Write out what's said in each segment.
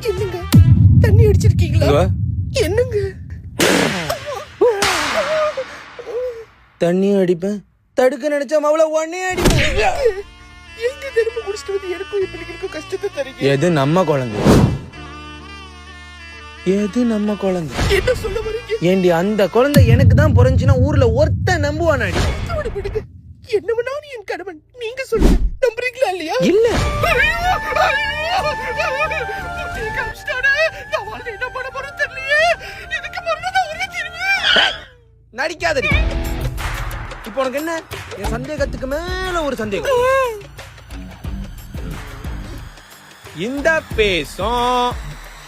என்னங்க தண்ணி அடிச்சிருக்கீங்களா? என்னங்க தண்ணி அடிப்பேன், தடுக்க நினைச்சா அவள உடனே அடிப்பேன். கஷ்டத்தை தரீங்க. எது நம்ம குழந்தை? எது நம்ம குழந்தை? என்ன சொல்ல வரீங்க? ஏண்டி அந்த குழந்தை எனக்கு தான் பிறந்துச்சுன்னா ஊர்ல ஒருத்த நம்புவானாடி? என்ன வேணாலும் என் கணவன், நீங்க சொல்லுங்க, நம்புறீங்களா இல்லையா? இல்ல. நடிக்காதடி. இப்போ உனக்கு என்ன? என் சந்தேகத்துக்கு மேல ஒரு சந்தேகம். இந்த பேசும்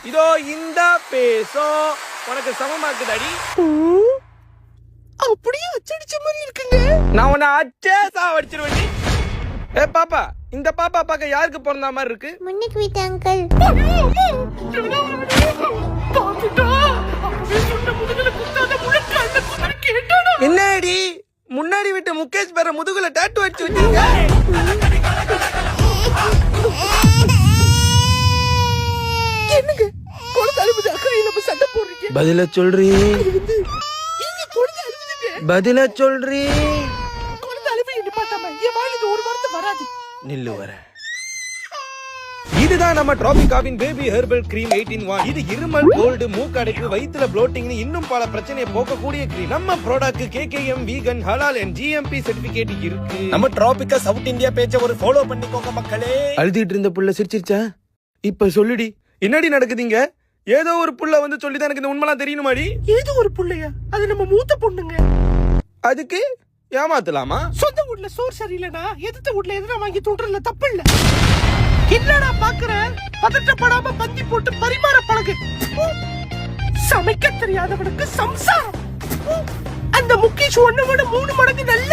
இதோ இந்த பேசும் உனக்கு சமமாக்குதாடி? அப்படியே அச்சடிச்ச மாதிரி இருக்குங்க. நான் உன்னை அச்சே சாவடிச்சிருவேன். ஏ பாப்பா, இந்த பாப்பா பார்க்க யாருக்கு பிறந்த மாதிரி இருக்கு? முன்னுக்கு வீட்டு அங்கிள். என்னடி முன்னாடி விட்டு முகேஷ் பேர முதுகுல டாட்டூ அடிச்சு வச்சிருக்க? என்னங்க குழந்தை அழுவுது, அக்கறை நம்ம சண்டை போடுறீங்க. பதில சொல்றீ, பதில சொல்றீ. குழந்தை அழுவு என்ன பார்த்தாம என் வாயிலுக்கு ஒரு வார்த்தை வராது. நில்லு வர. இதுதான் நம்ம டிராபிகாவின் பேபி ஹெர்பல் கிரீம் 18-1. இது இருமல், கோல்டு, மூக்கடைப்பு, வயித்துல ப்ளோட்டிங் இன்னும் பல பிரச்சனையை போக்கக்கூடிய கிரீம். நம்ம ப்ராடக்ட் KKM வீகன், ஹலால் அண்ட் GMP சர்டிபிகேட் இருக்கு. நம்ம டிராபிகா சவுத் இந்தியா பேஜை ஒரு ஃபாலோ பண்ணிக்கோங்க மக்களே. அழுதிட்டு இருந்த புள்ள சிரிச்சிருச்சா? இப்ப சொல்லுடி, என்னடி நடக்குதுங்க? ஏதோ ஒரு புள்ள வந்து சொல்லிதான் எனக்கு இந்த உண்மைலாம் தெரியணுமாடி? ஏதோ ஒரு புள்ளையா? அது நம்ம மூத்த பொண்ணுங்க. அதுக்கு ஏமாத்தலாமா? சொந்த வீட்ல சோறு சரியில்லைனா எதிர்த்த வீட்ல எதுனா வாங்கி தூண்டுறதுல தப்பு இல்ல. என்னடா பாக்குற? பதட்டப்படாம பந்தி போட்டு பரிமாற பழகு. சமைக்க தெரியாதவனுக்கு சம்சாரம். அந்த முகேஷ் 1 விட 3 மடங்கு நல்ல